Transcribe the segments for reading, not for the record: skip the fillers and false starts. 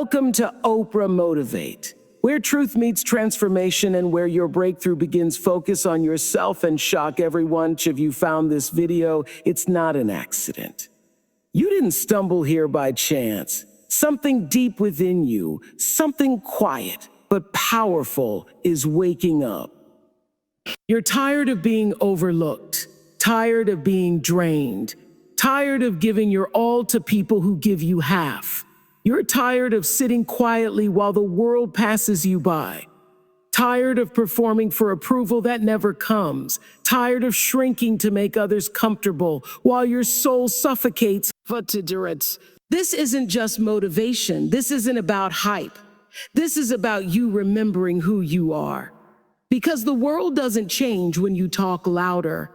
Welcome to Oprah Motivate, where truth meets transformation and where your breakthrough begins. Focus on yourself and shock everyone. If you found this video, it's not an accident. You didn't stumble here by chance. Something deep within you, something quiet but powerful, is waking up. You're tired of being overlooked, tired of being drained, tired of giving your all to people who give you half. You're tired of sitting quietly while the world passes you by. Tired of performing for approval that never comes. Tired of shrinking to make others comfortable while your soul suffocates. This isn't just motivation. This isn't about hype. This is about you remembering who you are. Because the world doesn't change when you talk louder.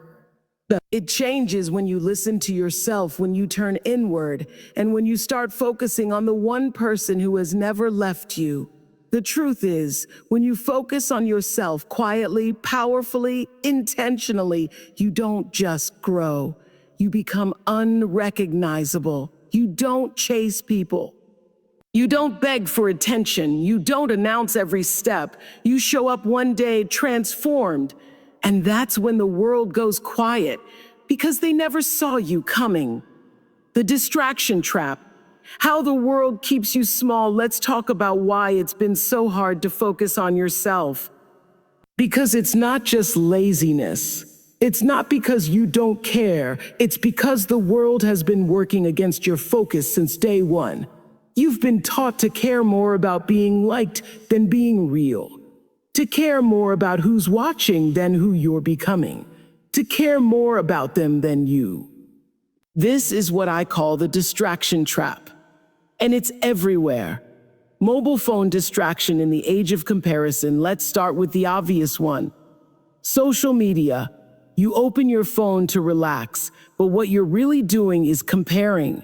It changes when you listen to yourself, when you turn inward, and when you start focusing on the one person who has never left you. The truth is, when you focus on yourself quietly, powerfully, intentionally, you don't just grow. You become unrecognizable. You don't chase people. You don't beg for attention. You don't announce every step. You show up one day transformed. And that's when the world goes quiet, because they never saw you coming. The distraction trap. How the world keeps you small. Let's talk about why it's been so hard to focus on yourself. Because it's not just laziness. It's not because you don't care. It's because the world has been working against your focus since day one. You've been taught to care more about being liked than being real. To care more about who's watching than who you're becoming. To care more about them than you. This is what I call the distraction trap. And it's everywhere. Mobile phone distraction in the age of comparison. Let's start with the obvious one. Social media. You open your phone to relax, but what you're really doing is comparing.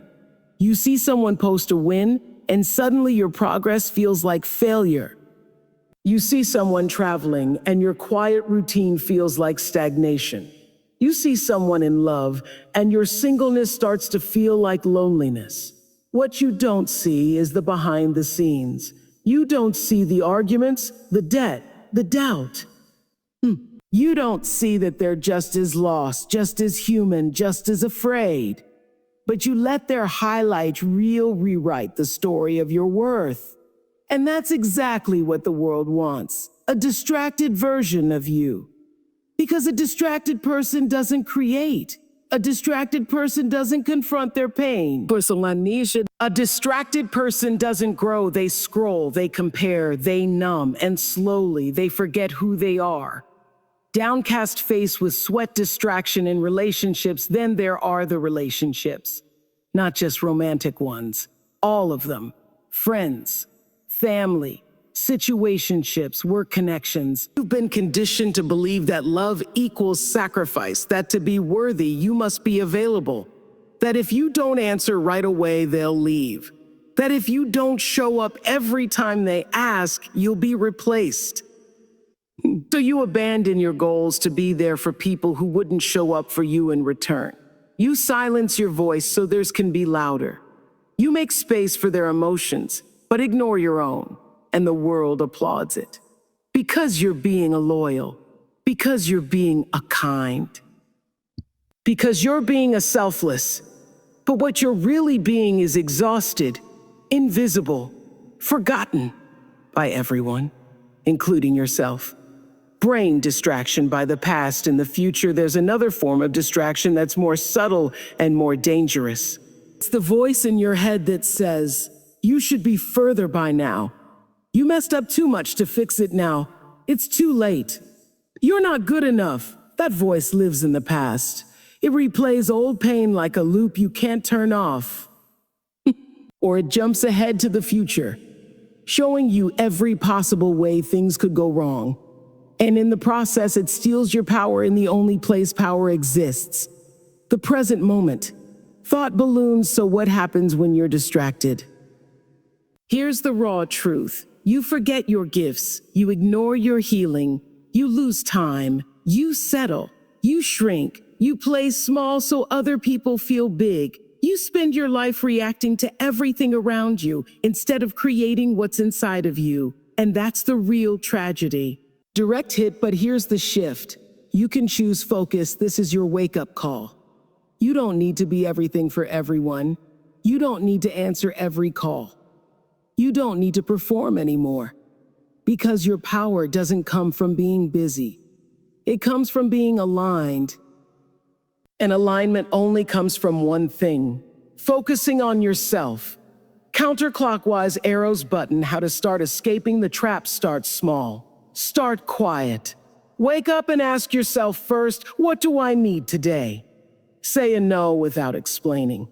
You see someone post a win, and suddenly your progress feels like failure. You see someone traveling, and your quiet routine feels like stagnation. You see someone in love, and your singleness starts to feel like loneliness. What you don't see is the behind the scenes. You don't see the arguments, the debt, the doubt. You don't see that they're just as lost, just as human, just as afraid. But you let their highlight reel rewrite the story of your worth. And that's exactly what the world wants, a distracted version of you. Because a distracted person doesn't create. A distracted person doesn't confront their pain. A distracted person doesn't grow. They scroll, they compare, they numb, and slowly they forget who they are. Downcast face with sweat distraction in relationships, then there are the relationships. Not just romantic ones, all of them. Friends, family, situationships, work connections. You've been conditioned to believe that love equals sacrifice, that to be worthy, you must be available. That if you don't answer right away, they'll leave. That if you don't show up every time they ask, you'll be replaced. So you abandon your goals to be there for people who wouldn't show up for you in return. You silence your voice so theirs can be louder. You make space for their emotions, but ignore your own, and the world applauds it. Because you're being a loyal, because you're being a kind, because you're being a selfless. But what you're really being is exhausted, invisible, forgotten by everyone, including yourself. Brain distraction by the past and the future. There's another form of distraction that's more subtle and more dangerous. It's the voice in your head that says, you should be further by now. You messed up too much to fix it now. It's too late. You're not good enough. That voice lives in the past. It replays old pain like a loop you can't turn off. Or it jumps ahead to the future, showing you every possible way things could go wrong. And in the process, it steals your power in the only place power exists. The present moment. Thought balloons, so what happens when you're distracted? Here's the raw truth. You forget your gifts. You ignore your healing. You lose time. You settle. You shrink. You play small so other people feel big. You You spend your life reacting to everything around you instead of creating what's inside of you. And that's the real tragedy. Direct hit, but here's the shift. You can choose focus. This is your wake-up call. You don't need to be everything for everyone. You don't need to answer every call. You don't need to perform anymore. Because your power doesn't come from being busy. It comes from being aligned. And alignment only comes from one thing: focusing on yourself. Counterclockwise arrows button, how to start escaping the trap. Start small. Start quiet. Wake up and ask yourself first, what do I need today? Say a no without explaining.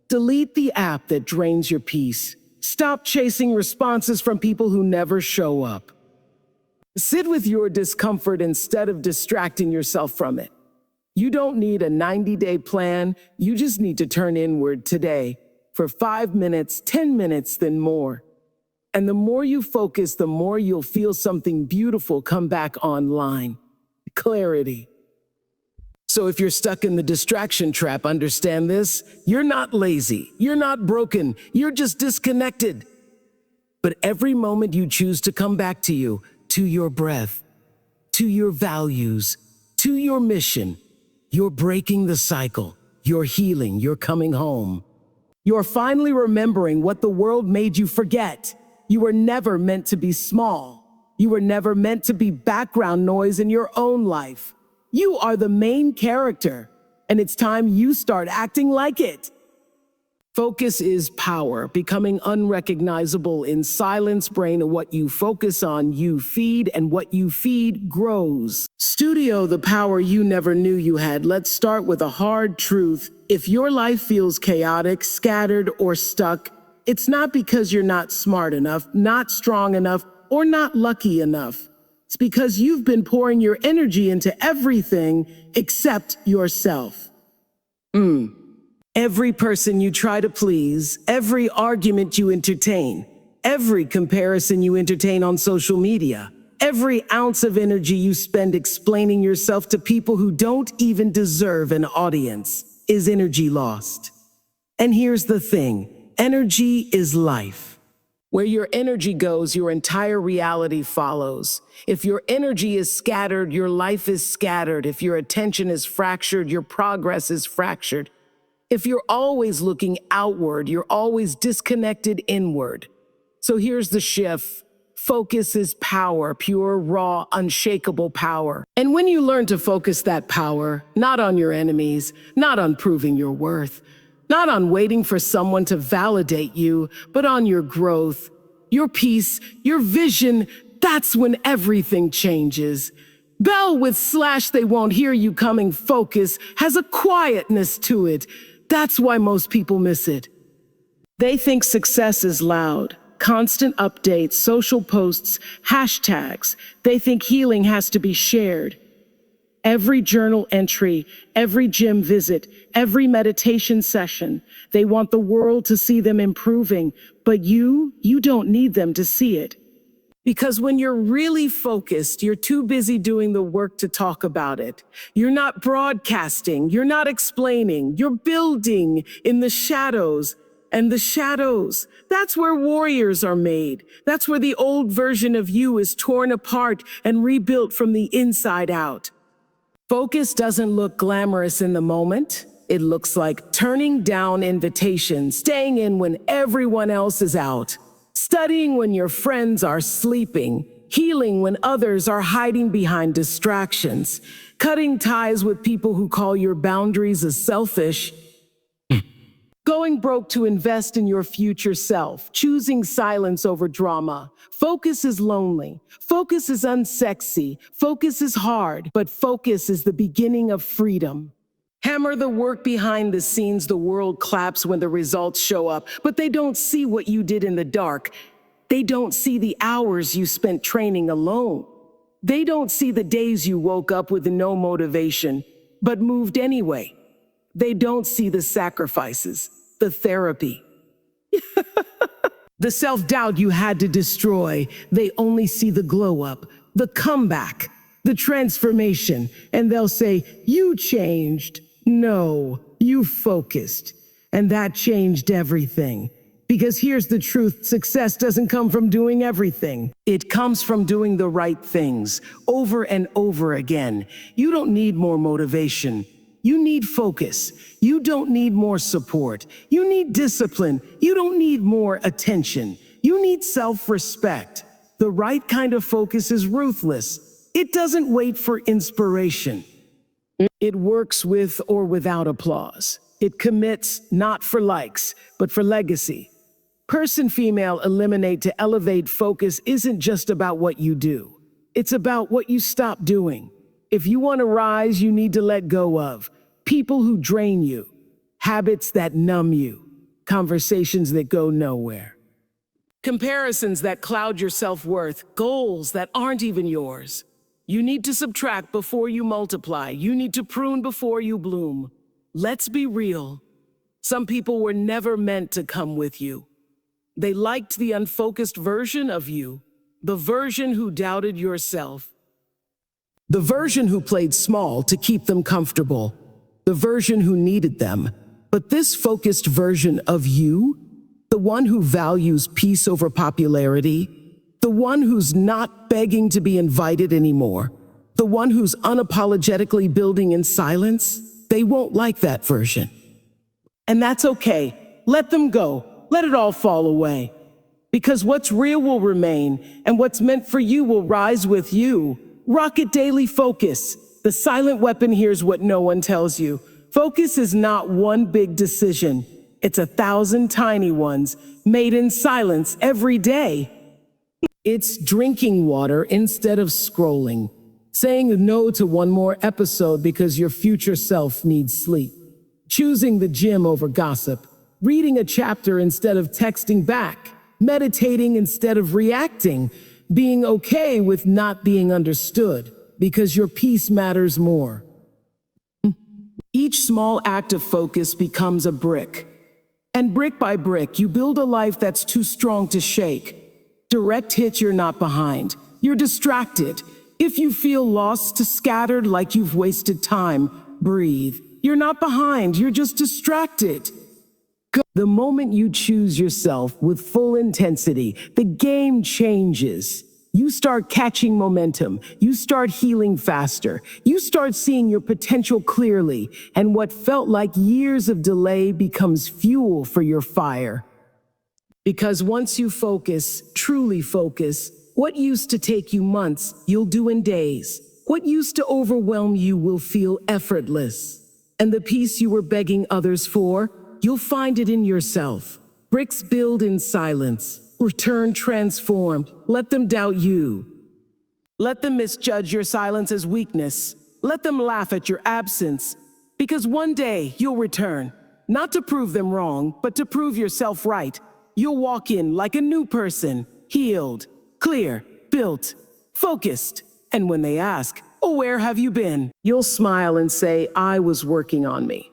Delete the app that drains your peace. Stop chasing responses from people who never show up. Sit with your discomfort instead of distracting yourself from it. You don't need a 90-day plan. You just need to turn inward today for 5 minutes, 10 minutes, then more. And the more you focus, the more you'll feel something beautiful come back online. Clarity. So if you're stuck in the distraction trap, understand this: you're not lazy, you're not broken, you're just disconnected. But every moment you choose to come back to you, to your breath, to your values, to your mission, you're breaking the cycle, you're healing, you're coming home. You're finally remembering what the world made you forget. You were never meant to be small. You were never meant to be background noise in your own life. You are the main character, and it's time you start acting like it. Focus is power, becoming unrecognizable in silence. Brain, what you focus on, you feed, and what you feed grows. Studio, the power you never knew you had. Let's start with a hard truth. If your life feels chaotic, scattered, or stuck, it's not because you're not smart enough, not strong enough, or not lucky enough. It's because you've been pouring your energy into everything except yourself. Every person you try to please, every argument you entertain, every comparison you entertain on social media, every ounce of energy you spend explaining yourself to people who don't even deserve an audience is energy lost. And here's the thing: energy is life. Where your energy goes, your entire reality follows. If your energy is scattered, your life is scattered. If your attention is fractured, your progress is fractured. If you're always looking outward, you're always disconnected inward. So here's the shift. Focus is power, pure, raw, unshakable power. And when you learn to focus that power, not on your enemies, not on proving your worth, not on waiting for someone to validate you, but on your growth, your peace, your vision, that's when everything changes. Bell with slash, they won't hear you coming. Focus has a quietness to it. That's why most people miss it. They think success is loud, constant updates, social posts, hashtags. They think healing has to be shared. Every journal entry, every gym visit, every meditation session, they want the world to see them improving, but you don't need them to see it. Because when you're really focused, you're too busy doing the work to talk about it. You're not broadcasting, you're not explaining, you're building in the shadows. And the shadows, that's where warriors are made. That's where the old version of you is torn apart and rebuilt from the inside out. Focus doesn't look glamorous in the moment. It looks like turning down invitations, staying in when everyone else is out, studying when your friends are sleeping, healing when others are hiding behind distractions, cutting ties with people who call your boundaries as selfish, going broke to invest in your future self, choosing silence over drama. Focus is lonely. Focus is unsexy. Focus is hard, but focus is the beginning of freedom. Hammer the work behind the scenes. The world claps when the results show up, but they don't see what you did in the dark. They don't see the hours you spent training alone. They don't see the days you woke up with no motivation, but moved anyway. They don't see the sacrifices, the therapy, the self-doubt you had to destroy. They only see the glow-up, the comeback, the transformation, and they'll say, you changed. No, you focused. And that changed everything. Because here's the truth, success doesn't come from doing everything. It comes from doing the right things over and over again. You don't need more motivation. You need focus. You don't need more support. You need discipline. You don't need more attention. You need self-respect. The right kind of focus is ruthless. It doesn't wait for inspiration. It works with or without applause. It commits not for likes, but for legacy. Person female eliminate to elevate focus isn't just about what you do. It's about what you stop doing. If you want to rise, you need to let go of people who drain you, habits that numb you, conversations that go nowhere, comparisons that cloud your self-worth, goals that aren't even yours. You need to subtract before you multiply. You need to prune before you bloom. Let's be real. Some people were never meant to come with you. They liked the unfocused version of you, the version who doubted yourself, the version who played small to keep them comfortable, the version who needed them. But this focused version of you, the one who values peace over popularity, the one who's not begging to be invited anymore, the one who's unapologetically building in silence, they won't like that version. And that's okay. Let them go. Let it all fall away. Because what's real will remain, and what's meant for you will rise with you. Rocket Daily Focus. The silent weapon hears what no one tells you. Focus is not one big decision. It's 1,000 tiny ones made in silence every day. It's drinking water instead of scrolling. Saying no to one more episode because your future self needs sleep. Choosing the gym over gossip. Reading a chapter instead of texting back, meditating instead of reacting, being okay with not being understood because your peace matters more. Each small act of focus becomes a brick. And brick by brick, you build a life that's too strong to shake. Direct hit, you're not behind. You're distracted. If you feel lost to scattered like you've wasted time, breathe. You're not behind, you're just distracted. The moment you choose yourself with full intensity, the game changes. You start catching momentum. You start healing faster. You start seeing your potential clearly, and what felt like years of delay becomes fuel for your fire. Because once you focus, truly focus, what used to take you months, you'll do in days. What used to overwhelm you will feel effortless. And the peace you were begging others for, you'll find it in yourself. Bricks build in silence. Return transformed. Let them doubt you. Let them misjudge your silence as weakness. Let them laugh at your absence. Because one day you'll return. Not to prove them wrong, but to prove yourself right. You'll walk in like a new person. Healed, clear, built, focused. And when they ask, "Oh, where have you been?" you'll smile and say, "I was working on me."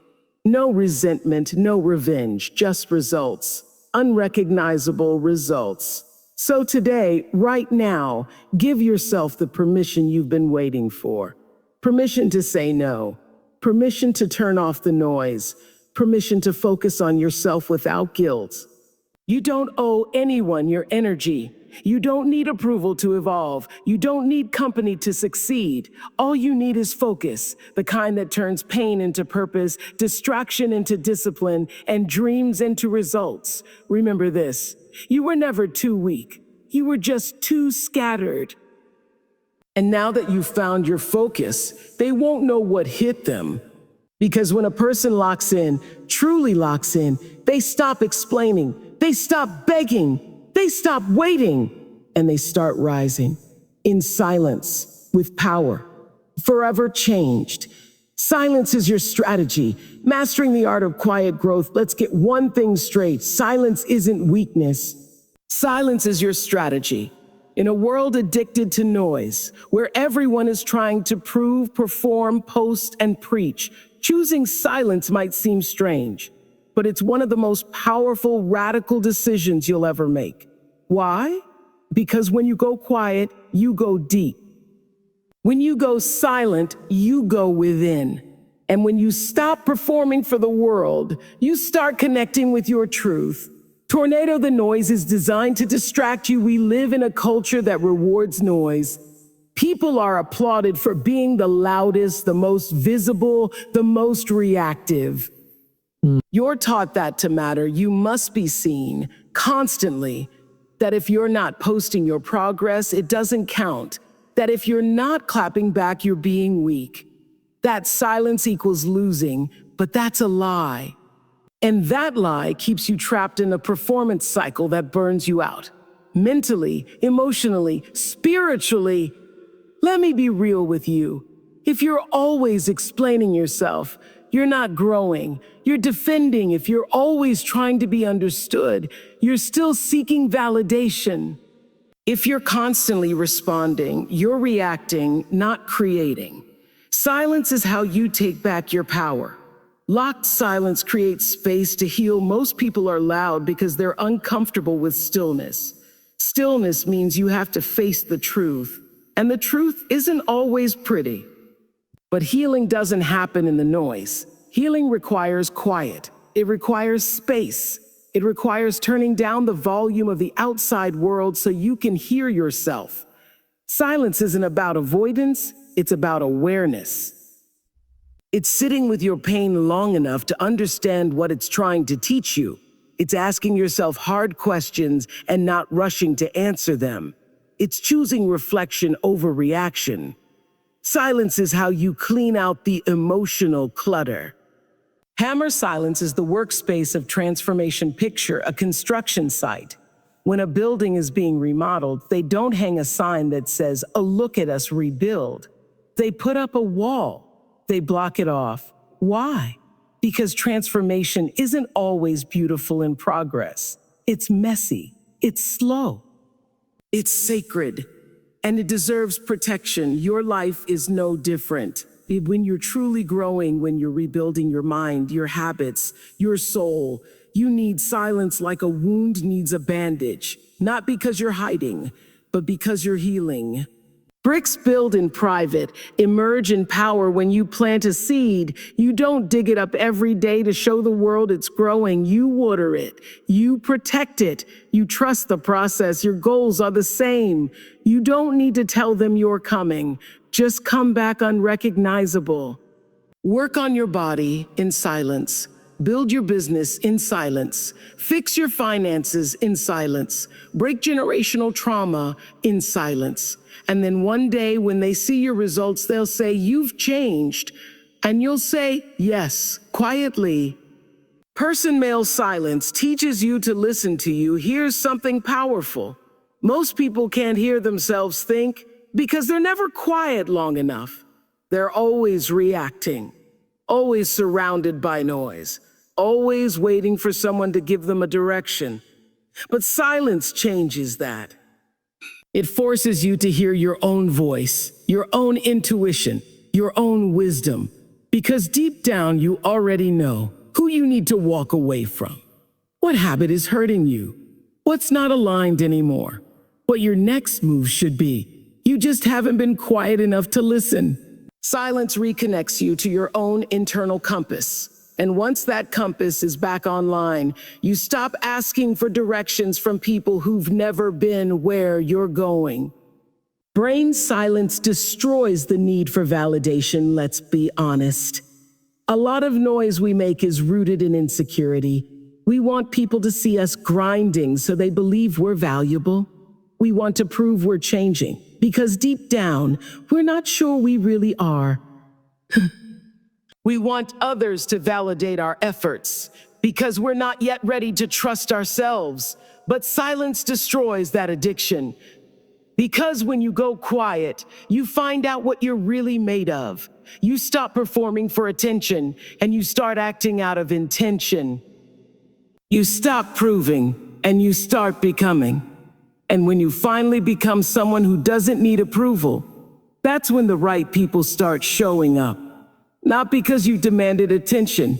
No resentment, no revenge, just results. Unrecognizable results. So today, right now, give yourself the permission you've been waiting for. Permission to say no. Permission to turn off the noise. Permission to focus on yourself without guilt. You don't owe anyone your energy. You don't need approval to evolve. You don't need company to succeed. All you need is focus, the kind that turns pain into purpose, distraction into discipline, and dreams into results. Remember this, you were never too weak. You were just too scattered. And now that you've found your focus, they won't know what hit them. Because when a person locks in, truly locks in, they stop explaining, they stop begging, they stop waiting, and they start rising in silence with power, forever changed. Silence is your strategy. Mastering the art of quiet growth. Let's get one thing straight. Silence isn't weakness. Silence is your strategy. In a world addicted to noise, where everyone is trying to prove, perform, post, and preach, choosing silence might seem strange, but it's one of the most powerful, radical decisions you'll ever make. Why? Because when you go quiet, you go deep. When you go silent, you go within. And when you stop performing for the world, you start connecting with your truth. Tornado the noise is designed to distract you. We live in a culture that rewards noise. People are applauded for being the loudest, the most visible, the most reactive. You're taught that to matter, you must be seen constantly. That if you're not posting your progress, it doesn't count. That if you're not clapping back, you're being weak. That silence equals losing, but that's a lie. And that lie keeps you trapped in a performance cycle that burns you out. Mentally, emotionally, spiritually. Let me be real with you. If you're always explaining yourself, you're not growing. You're defending. If you're always trying to be understood, you're still seeking validation. If you're constantly responding, you're reacting, not creating. Silence is how you take back your power. Locked silence creates space to heal. Most people are loud because they're uncomfortable with stillness. Stillness means you have to face the truth, and the truth isn't always pretty. But healing doesn't happen in the noise. Healing requires quiet. It requires space. It requires turning down the volume of the outside world so you can hear yourself. Silence isn't about avoidance, it's about awareness. It's sitting with your pain long enough to understand what it's trying to teach you. It's asking yourself hard questions and not rushing to answer them. It's choosing reflection over reaction. Silence is how you clean out the emotional clutter. Hammer silence is the workspace of transformation. Picture a construction site. When a building is being remodeled, they don't hang a sign that says, "Oh, look at us rebuild." They put up a wall. They block it off. Why? Because transformation isn't always beautiful in progress. It's messy. It's slow. It's sacred. And it deserves protection. Your life is no different. When you're truly growing, when you're rebuilding your mind, your habits, your soul, you need silence like a wound needs a bandage. Not because you're hiding, but because you're healing. Bricks build in private, emerge in power when you plant a seed. You don't dig it up every day to show the world it's growing. You water it. You protect it. You trust the process. Your goals are the same. You don't need to tell them you're coming. Just come back unrecognizable. Work on your body in silence. Build your business in silence. Fix your finances in silence. Break generational trauma in silence. And then one day when they see your results, they'll say, "You've changed." And you'll say, "Yes," quietly. Person male silence teaches you to listen to you. Here's something powerful. Most people can't hear themselves think because they're never quiet long enough. They're always reacting, always surrounded by noise, always waiting for someone to give them a direction. But silence changes that. It forces you to hear your own voice, your own intuition, your own wisdom, because deep down you already know who you need to walk away from. What habit is hurting you? What's not aligned anymore? What your next move should be? You just haven't been quiet enough to listen. Silence reconnects you to your own internal compass. And once that compass is back online, you stop asking for directions from people who've never been where you're going. Brain silence destroys the need for validation, let's be honest. A lot of noise we make is rooted in insecurity. We want people to see us grinding so they believe we're valuable. We want to prove we're changing because deep down, we're not sure we really are. We want others to validate our efforts because we're not yet ready to trust ourselves. But silence destroys that addiction. Because when you go quiet, you find out what you're really made of. You stop performing for attention and you start acting out of intention. You stop proving and you start becoming. And when you finally become someone who doesn't need approval, that's when the right people start showing up. Not because you demanded attention,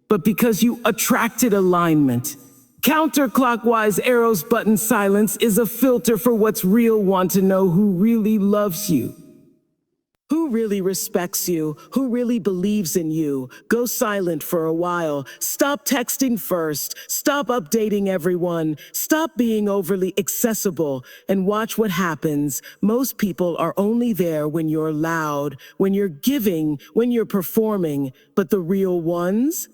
but because you attracted alignment. Counterclockwise arrows button silence is a filter for what's real. Want to know who really loves you? Who really respects you? Who really believes in you? Go silent for a while. Stop texting first. Stop updating everyone. Stop being overly accessible and watch what happens. Most people are only there when you're loud, when you're giving, when you're performing. But the real ones?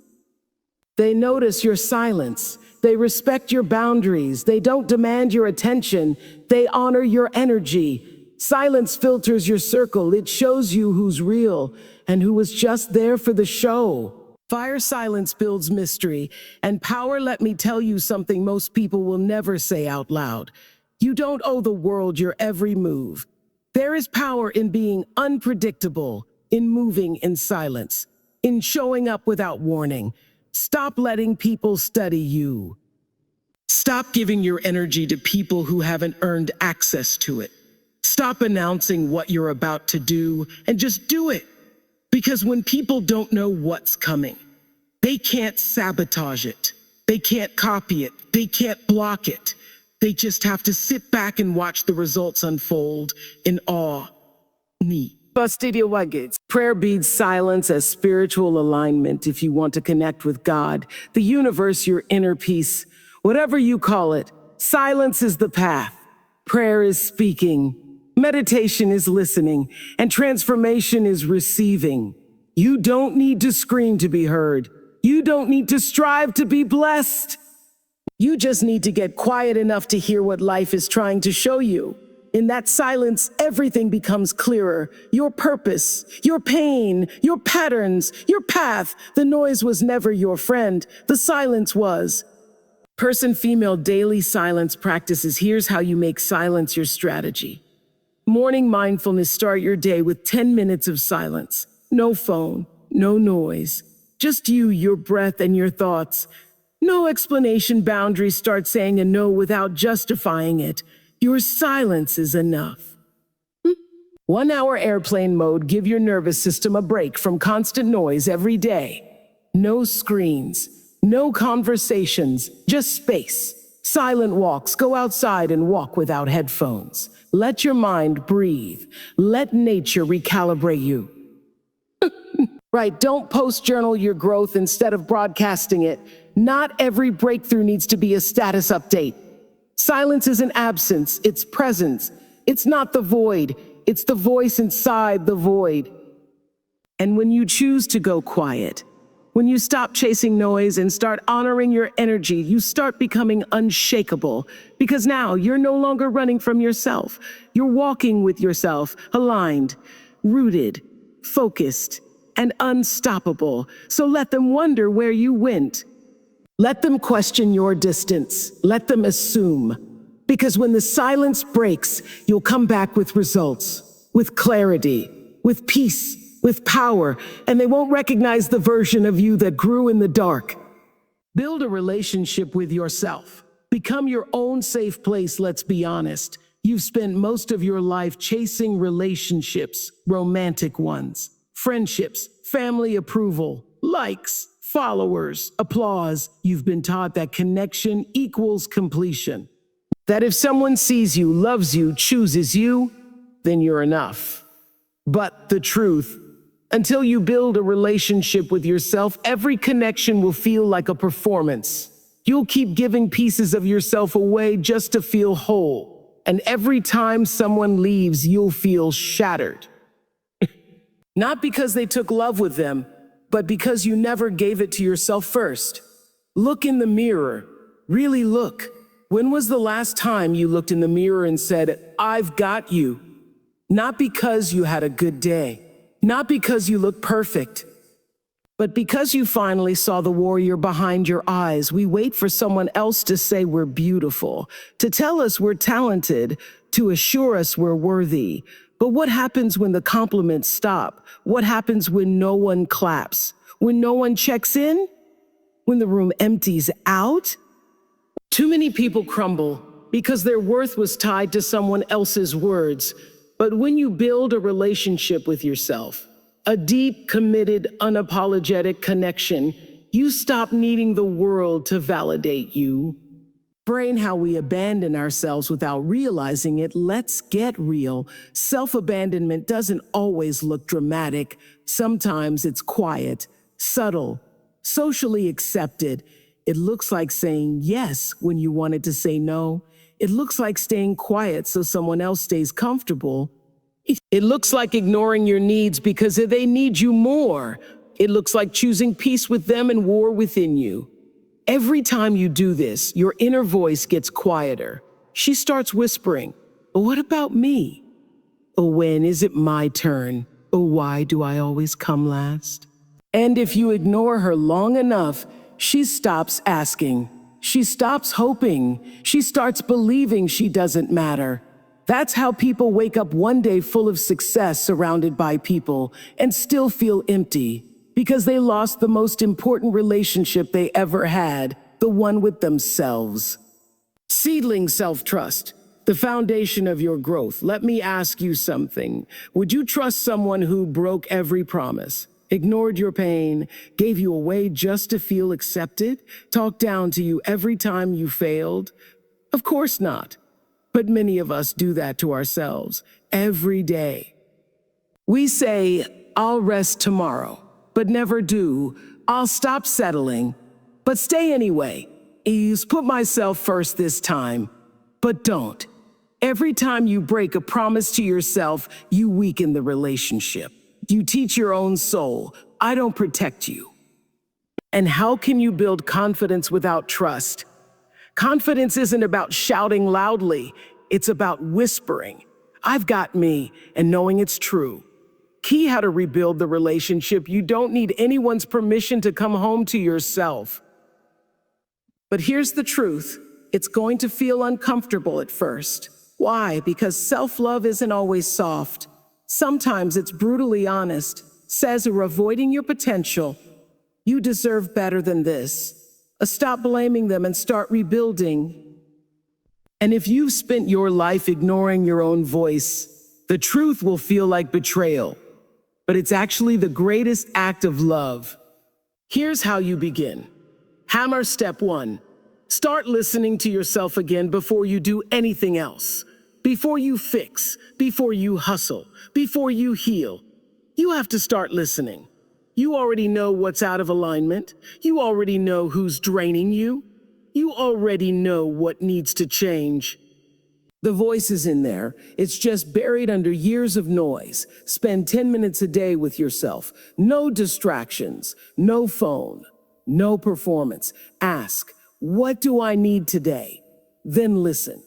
They notice your silence. They respect your boundaries. They don't demand your attention. They honor your energy. Silence filters your circle. It shows you who's real and who was just there for the show. Fire silence builds mystery and power. Let me tell you something most people will never say out loud. You don't owe the world your every move. There is power in being unpredictable, in moving in silence, in showing up without warning. Stop letting people study you. Stop giving your energy to people who haven't earned access to it. Stop announcing what you're about to do and just do it. Because when people don't know what's coming, they can't sabotage it. They can't copy it. They can't block it. They just have to sit back and watch the results unfold in awe. Neat. Prayer beats silence as spiritual alignment if you want to connect with God, the universe, your inner peace, whatever you call it. Silence is the path. Prayer is speaking. Meditation is listening, and transformation is receiving. You don't need to scream to be heard. You don't need to strive to be blessed. You just need to get quiet enough to hear what life is trying to show you. In that silence, everything becomes clearer. Your purpose, your pain, your patterns, your path. The noise was never your friend. The silence was. Person female daily silence practices. Here's how you make silence your strategy. Morning mindfulness. Start your day with 10 minutes of silence. No phone, no noise. Just you, your breath, and your thoughts. No explanation. Boundaries. Start saying a no without justifying it. Your silence is enough. 1 hour airplane mode. Give your nervous system a break from constant noise every day. No screens, no conversations, just space. Silent walks. Go outside and walk without headphones. Let your mind breathe. Let nature recalibrate you. Right, don't post-journal your growth instead of broadcasting it. Not every breakthrough needs to be a status update. Silence isn't absence, it's presence. It's not the void, it's the voice inside the void. And when you choose to go quiet, when you stop chasing noise and start honoring your energy, you start becoming unshakable. Because now you're no longer running from yourself. You're walking with yourself, aligned, rooted, focused, and unstoppable. So let them wonder where you went. Let them question your distance. Let them assume. Because when the silence breaks, you'll come back with results, with clarity, with peace, with power, and they won't recognize the version of you that grew in the dark. Build a relationship with yourself. Become your own safe place, let's be honest. You've spent most of your life chasing relationships, romantic ones, friendships, family approval, likes, followers, applause. You've been taught that connection equals completion. That if someone sees you, loves you, chooses you, then you're enough. But the truth, until you build a relationship with yourself, every connection will feel like a performance. You'll keep giving pieces of yourself away just to feel whole. And every time someone leaves, you'll feel shattered. Not because they took love with them, but because you never gave it to yourself first. Look in the mirror. Really look. When was the last time you looked in the mirror and said, "I've got you"? Not because you had a good day, not because you look perfect, but because you finally saw the warrior behind your eyes. We wait for someone else to say we're beautiful, to tell us we're talented, to assure us we're worthy. But what happens when the compliments stop? What happens when no one claps? When no one checks in? When the room empties out? Too many people crumble because their worth was tied to someone else's words. But when you build a relationship with yourself, a deep, committed, unapologetic connection, you stop needing the world to validate you. Brain, how we abandon ourselves without realizing it. Let's get real. Self-abandonment doesn't always look dramatic. Sometimes it's quiet, subtle, socially accepted. It looks like saying yes when you wanted to say no. It looks like staying quiet so someone else stays comfortable. It looks like ignoring your needs because they need you more. It looks like choosing peace with them and war within you. Every time you do this, your inner voice gets quieter. She starts whispering, "Oh, what about me? Oh, when is it my turn? Oh, why do I always come last?" And if you ignore her long enough, she stops asking. She stops hoping. She starts believing she doesn't matter. That's how people wake up one day full of success, surrounded by people, and still feel empty. Because they lost the most important relationship they ever had, the one with themselves. Seedling self-trust, the foundation of your growth. Let me ask you something. Would you trust someone who broke every promise, ignored your pain, gave you away just to feel accepted, talked down to you every time you failed? Of course not. But many of us do that to ourselves every day. We say, "I'll rest tomorrow," but never do. "I'll stop settling," but stay anyway. Put myself first this time, but don't. Every time you break a promise to yourself, you weaken the relationship. You teach your own soul, "I don't protect you." And how can you build confidence without trust? Confidence isn't about shouting loudly. It's about whispering, "I've got me," and knowing it's true. Key how to rebuild the relationship. You don't need anyone's permission to come home to yourself. But here's the truth. It's going to feel uncomfortable at first. Why? Because self-love isn't always soft. Sometimes it's brutally honest. Says you're avoiding your potential. You deserve better than this. Stop blaming them and start rebuilding. And if you've spent your life ignoring your own voice, the truth will feel like betrayal. But it's actually the greatest act of love. Here's how you begin. Hammer step 1. Start listening to yourself again before you do anything else. Before you fix, before you hustle, before you heal. You have to start listening. You already know what's out of alignment. You already know who's draining you. You already know what needs to change. The voice is in there. It's just buried under years of noise. Spend 10 minutes a day with yourself. No distractions, no phone, no performance. Ask, "What do I need today?" Then listen.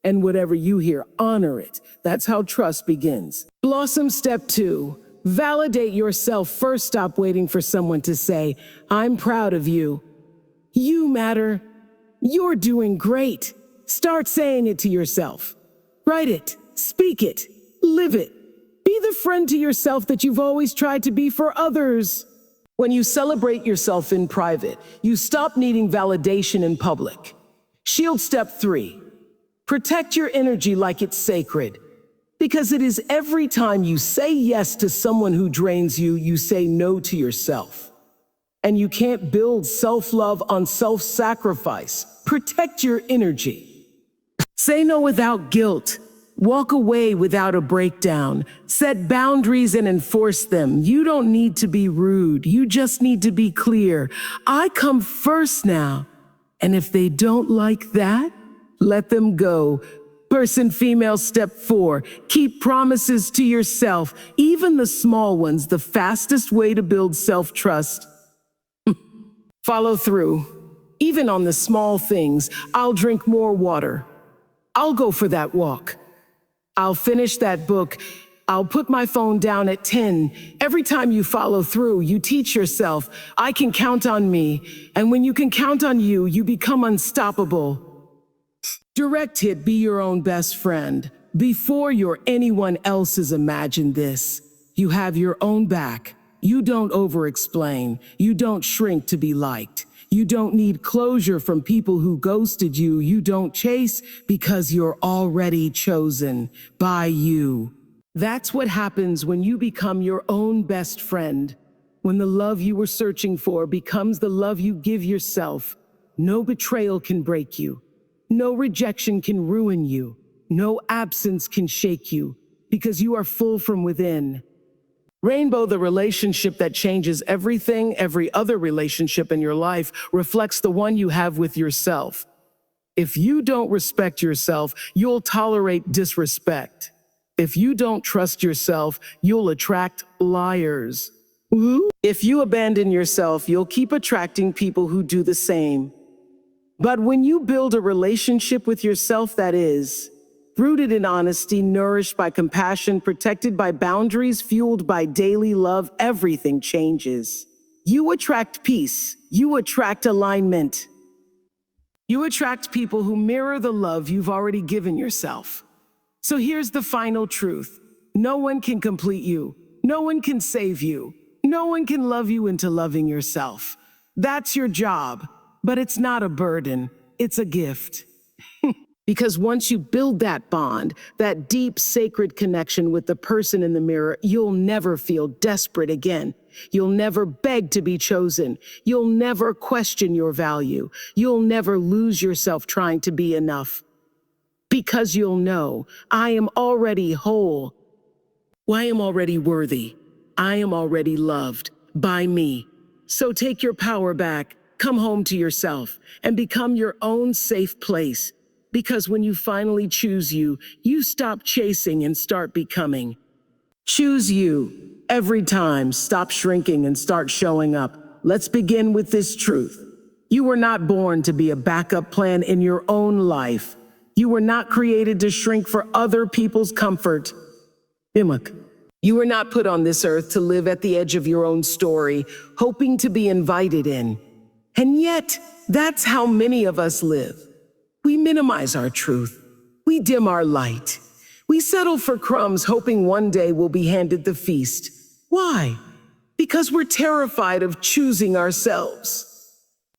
And whatever you hear, honor it. That's how trust begins. Blossom step 2. Validate yourself first. Stop waiting for someone to say, "I'm proud of you." You matter. You're doing great. Start saying it to yourself. Write it, speak it, live it. Be the friend to yourself that you've always tried to be for others. When you celebrate yourself in private, you stop needing validation in public. Shield step 3. Protect your energy like it's sacred. Because it is every time you say yes to someone who drains you, you say no to yourself. And you can't build self-love on self-sacrifice. Protect your energy. Say no without guilt. Walk away without a breakdown. Set boundaries and enforce them. You don't need to be rude. You just need to be clear. I come first now. And if they don't like that, let them go. Person, female, step 4. Keep promises to yourself, even the small ones. The fastest way to build self-trust. Follow through. Even on the small things. I'll drink more water. I'll go for that walk. I'll finish that book. I'll put my phone down at 10. Every time you follow through, you teach yourself, "I can count on me." And when you can count on you, you become unstoppable. Direct hit, be your own best friend. Before you're anyone else's, imagine this. You have your own back. You don't over-explain. You don't shrink to be liked. You don't need closure from people who ghosted you. You don't chase because you're already chosen by you. That's what happens when you become your own best friend. When the love you were searching for becomes the love you give yourself. No betrayal can break you. No rejection can ruin you. No absence can shake you, because you are full from within. Rainbow, the relationship that changes everything, every other relationship in your life, reflects the one you have with yourself. If you don't respect yourself, you'll tolerate disrespect. If you don't trust yourself, you'll attract liars. If you abandon yourself, you'll keep attracting people who do the same. But when you build a relationship with yourself that is rooted in honesty, nourished by compassion, protected by boundaries, fueled by daily love, everything changes. You attract peace. You attract alignment. You attract people who mirror the love you've already given yourself. So here's the final truth. No one can complete you. No one can save you. No one can love you into loving yourself. That's your job, but it's not a burden. It's a gift. Because once you build that bond, that deep, sacred connection with the person in the mirror, you'll never feel desperate again. You'll never beg to be chosen. You'll never question your value. You'll never lose yourself trying to be enough. Because you'll know, I am already whole. I am already worthy. I am already loved by me. So take your power back, come home to yourself, and become your own safe place. Because when you finally choose you, you stop chasing and start becoming. Choose you. Every time, stop shrinking and start showing up. Let's begin with this truth. You were not born to be a backup plan in your own life. You were not created to shrink for other people's comfort. You were not put on this earth to live at the edge of your own story, hoping to be invited in. And yet, that's how many of us live. We minimize our truth. We dim our light. We settle for crumbs, hoping one day we'll be handed the feast. Why? Because we're terrified of choosing ourselves.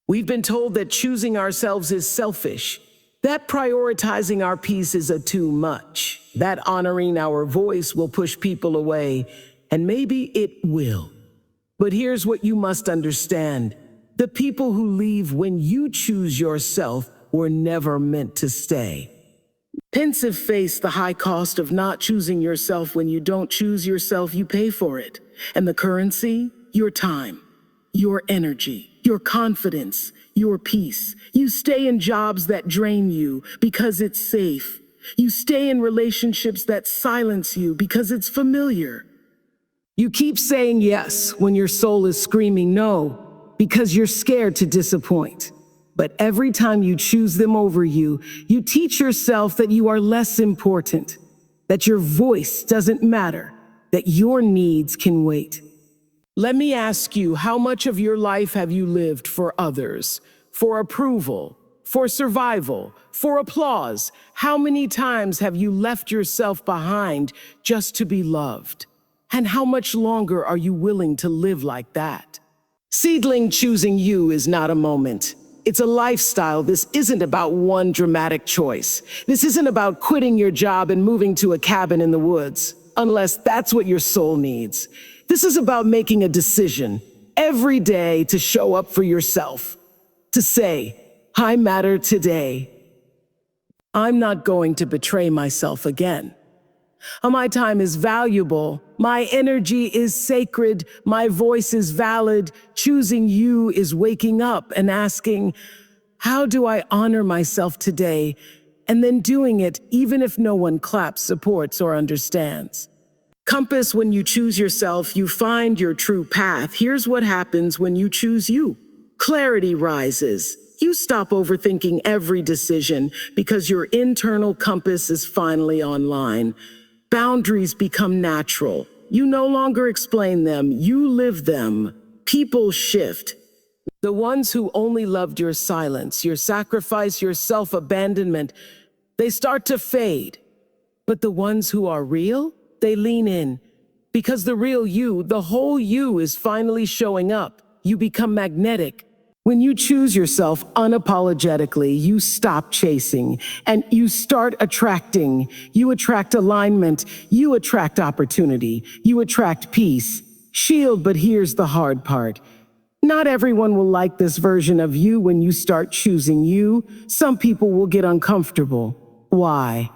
We've been told that choosing ourselves is selfish, that prioritizing our peace is a too much, that honoring our voice will push people away, and maybe it will. But here's what you must understand. The people who leave when you choose yourself were never meant to stay. Pensive face the high cost of not choosing yourself. When you don't choose yourself, you pay for it. And the currency? Your time, your energy, your confidence, your peace. You stay in jobs that drain you because it's safe. You stay in relationships that silence you because it's familiar. You keep saying yes when your soul is screaming no because you're scared to disappoint. But every time you choose them over you, you teach yourself that you are less important, that your voice doesn't matter, that your needs can wait. Let me ask you, how much of your life have you lived for others, for approval, for survival, for applause? How many times have you left yourself behind just to be loved? And how much longer are you willing to live like that? Seedling, choosing you is not a moment. It's a lifestyle. This isn't about one dramatic choice. This isn't about quitting your job and moving to a cabin in the woods, unless that's what your soul needs. This is about making a decision every day to show up for yourself, to say, I matter today. I'm not going to betray myself again. My time is valuable. My energy is sacred. My voice is valid. Choosing you is waking up and asking, how do I honor myself today? And then doing it even if no one claps, supports, or understands. Compass, when you choose yourself, you find your true path. Here's what happens when you choose you. Clarity rises. You stop overthinking every decision because your internal compass is finally online. Boundaries become natural. You no longer explain them, you live them. People shift. The ones who only loved your silence, your sacrifice, your self-abandonment, they start to fade. But the ones who are real, they lean in. Because the real you, the whole you, is finally showing up. You become magnetic. When you choose yourself unapologetically, you stop chasing and you start attracting. You attract alignment. You attract opportunity. You attract peace. Shield, but here's the hard part. Not everyone will like this version of you when you start choosing you. Some people will get uncomfortable. Why?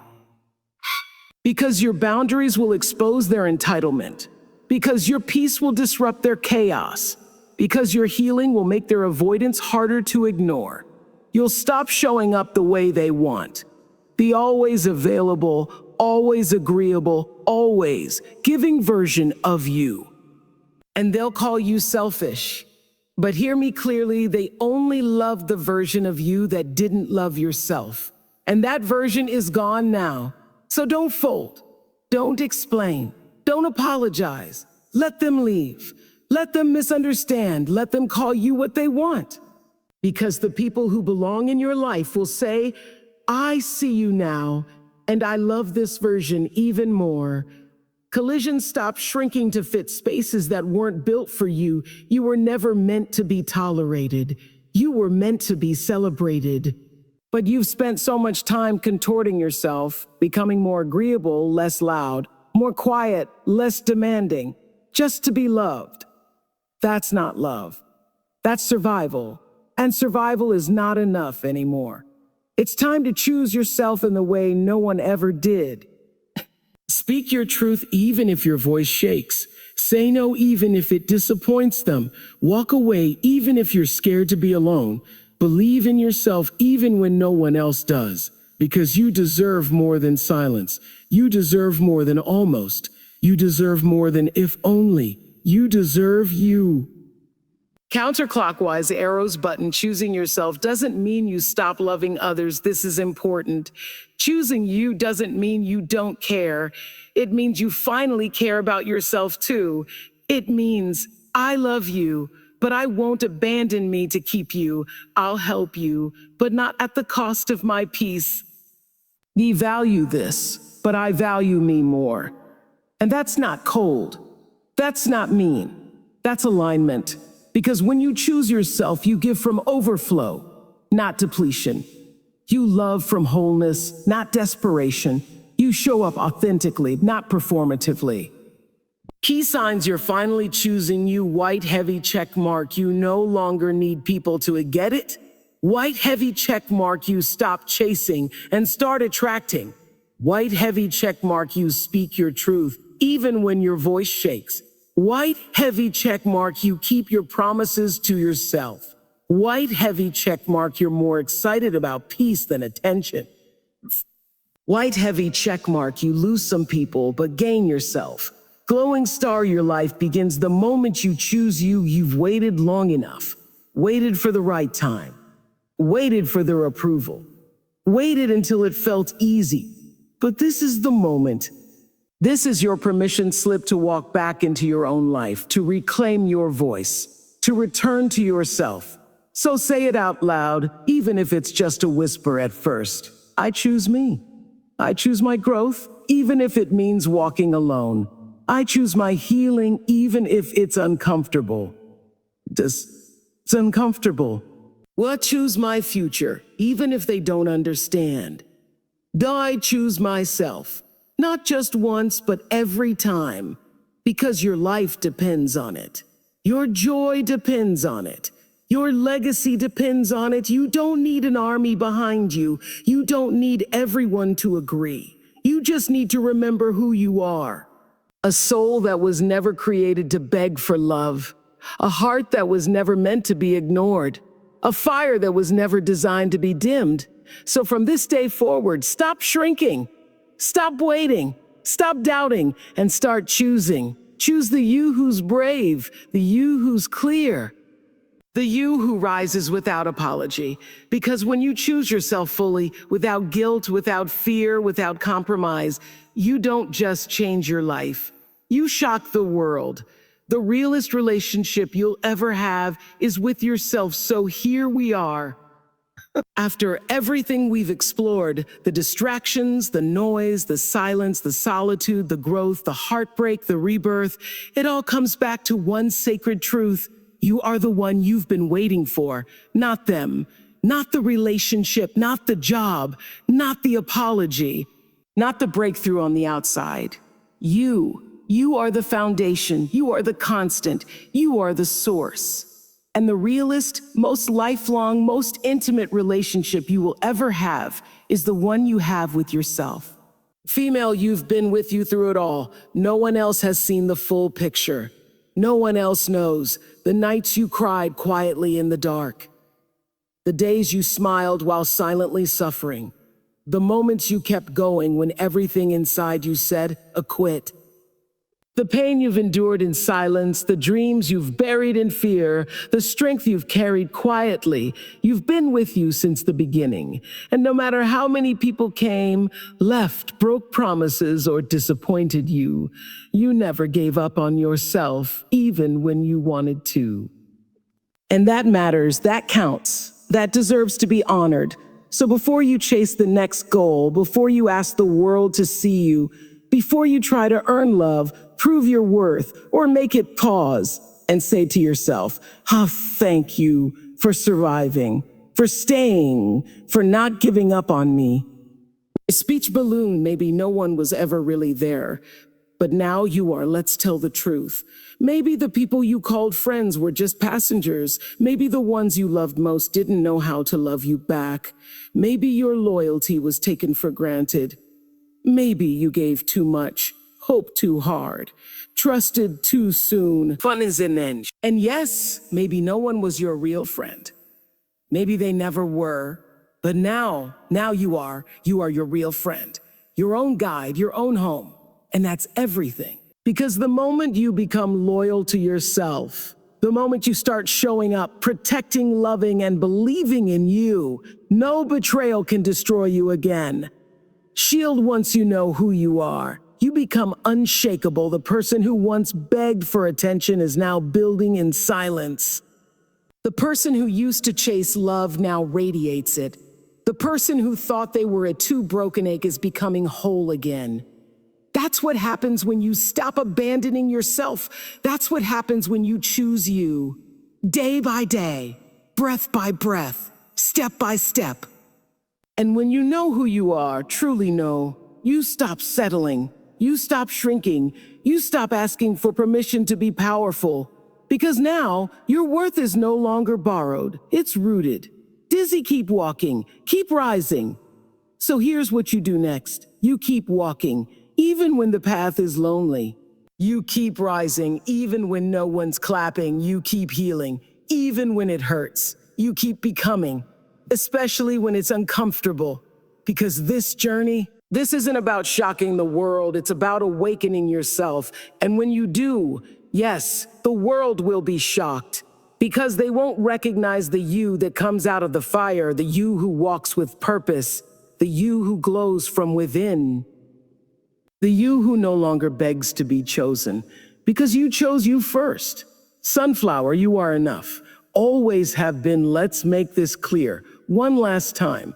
Because your boundaries will expose their entitlement. Because your peace will disrupt their chaos. Because your healing will make their avoidance harder to ignore. You'll stop showing up the way they want. The always available, always agreeable, always giving version of you. And they'll call you selfish. But hear me clearly, they only love the version of you that didn't love yourself. And that version is gone now. So don't fold. Don't explain. Don't apologize. Let them leave. Let them misunderstand. Let them call you what they want. Because the people who belong in your life will say, I see you now, and I love this version even more. Collisions stop shrinking to fit spaces that weren't built for you. You were never meant to be tolerated. You were meant to be celebrated. But you've spent so much time contorting yourself, becoming more agreeable, less loud, more quiet, less demanding, just to be loved. That's not love. That's survival. And survival is not enough anymore. It's time to choose yourself in the way no one ever did. Speak your truth even if your voice shakes. Say no even if it disappoints them. Walk away even if you're scared to be alone. Believe in yourself even when no one else does. Because you deserve more than silence. You deserve more than almost. You deserve more than if only. You deserve you. Counterclockwise arrows button, choosing yourself doesn't mean you stop loving others. This is important. Choosing you doesn't mean you don't care. It means you finally care about yourself too. It means I love you, but I won't abandon me to keep you. I'll help you, but not at the cost of my peace. We value this, but I value me more. And that's not cold. That's not mean. That's alignment. Because when you choose yourself, you give from overflow, not depletion. You love from wholeness, not desperation. You show up authentically, not performatively. Key signs you're finally choosing you. White heavy check mark. You no longer need people to get it. White heavy check mark. You stop chasing and start attracting. White heavy check mark. You speak your truth, even when your voice shakes. White heavy check mark. You keep your promises to yourself. White heavy check mark. You're more excited about peace than attention. White heavy check mark. You lose some people, but gain yourself. Glowing star. Your life begins the moment you choose you. You've waited long enough. Waited for the right time. Waited for their approval. Waited until it felt easy. But this is the moment. This is your permission slip to walk back into your own life, to reclaim your voice, to return to yourself. So say it out loud, even if it's just a whisper at first. I choose me. I choose my growth, even if it means walking alone. I choose my healing, even if it's uncomfortable. It's uncomfortable. Well, I choose my future, even if they don't understand. I choose myself. Not just once, but every time. Because your life depends on it. Your joy depends on it. Your legacy depends on it. You don't need an army behind you. You don't need everyone to agree. You just need to remember who you are. A soul that was never created to beg for love. A heart that was never meant to be ignored. A fire that was never designed to be dimmed. So from this day forward, stop shrinking. Stop waiting, stop doubting, and start choosing. Choose the you who's brave, the you who's clear, the you who rises without apology. Because when you choose yourself fully, without guilt, without fear, without compromise, you don't just change your life. You shock the world. The realest relationship you'll ever have is with yourself. So here we are. After everything we've explored, the distractions, the noise, the silence, the solitude, the growth, the heartbreak, the rebirth, it all comes back to one sacred truth. You are the one you've been waiting for, not them, not the relationship, not the job, not the apology, not the breakthrough on the outside. You are the foundation. You are the constant. You are the source. And the realest, most lifelong, most intimate relationship you will ever have is the one you have with yourself. Female, you've been with you through it all. No one else has seen the full picture. No one else knows the nights you cried quietly in the dark, the days you smiled while silently suffering, the moments you kept going when everything inside you said, quit. The pain you've endured in silence, the dreams you've buried in fear, the strength you've carried quietly, you've been with you since the beginning. And no matter how many people came, left, broke promises, or disappointed you, you never gave up on yourself, even when you wanted to. And that matters, that counts, that deserves to be honored. So before you chase the next goal, before you ask the world to see you, before you try to earn love, prove your worth, or make it pause and say to yourself, thank you for surviving, for staying, for not giving up on me. A speech balloon, maybe no one was ever really there, but now you are. Let's tell the truth. Maybe the people you called friends were just passengers. Maybe the ones you loved most didn't know how to love you back. Maybe your loyalty was taken for granted. Maybe you gave too much, hoped too hard, trusted too soon. Fun is an end. And yes, maybe no one was your real friend. Maybe they never were. But now you are. You are your real friend, your own guide, your own home. And that's everything. Because the moment you become loyal to yourself, the moment you start showing up, protecting, loving, and believing in you, no betrayal can destroy you again. Shield once you know who you are. You become unshakable. The person who once begged for attention is now building in silence. The person who used to chase love now radiates it. The person who thought they were a too broken ache is becoming whole again. That's what happens when you stop abandoning yourself. That's what happens when you choose you. Day by day, breath by breath, step by step. And when you know who you are, truly know, you stop settling, you stop shrinking, you stop asking for permission to be powerful. Because now, your worth is no longer borrowed, it's rooted. Dizzy, keep walking, keep rising. So here's what you do next. You keep walking, even when the path is lonely. You keep rising, even when no one's clapping. You keep healing, even when it hurts. You keep becoming, especially when it's uncomfortable. Because this journey, this isn't about shocking the world, it's about awakening yourself. And when you do, yes, the world will be shocked. Because they won't recognize the you that comes out of the fire, the you who walks with purpose, the you who glows from within. The you who no longer begs to be chosen, because you chose you first. Sunflower, you are enough. Always have been. Let's make this clear. One last time.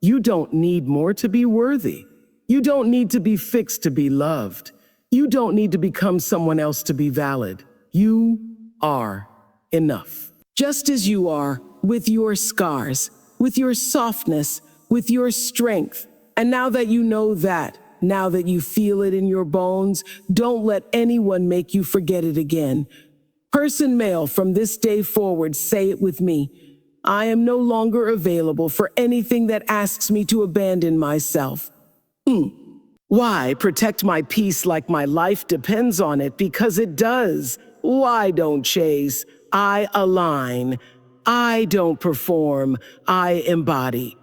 You don't need more to be worthy. You don't need to be fixed to be loved. You don't need to become someone else to be valid. You are enough. Just as you are, with your scars, with your softness, with your strength. And now that you know that, now that you feel it in your bones, don't let anyone make you forget it again. Person male, from this day forward, say it with me. I am no longer available for anything that asks me to abandon myself. Why protect my peace like my life depends on it? Because it does. Why don't chase? I align. I don't perform. I embody.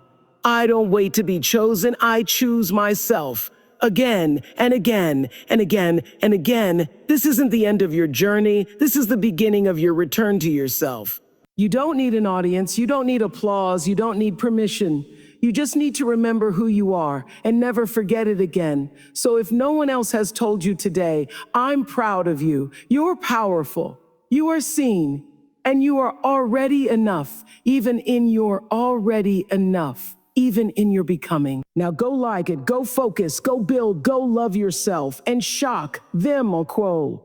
I don't wait to be chosen. I choose myself. Again and again and again and again. This isn't the end of your journey. This is the beginning of your return to yourself. You don't need an audience. You don't need applause. You don't need permission. You just need to remember who you are and never forget it again. So if no one else has told you today, I'm proud of you. You're powerful. You are seen. And you are already enough, even in your already enough. Even in your becoming. Now go like it, go focus, go build, go love yourself, and shock them, quo.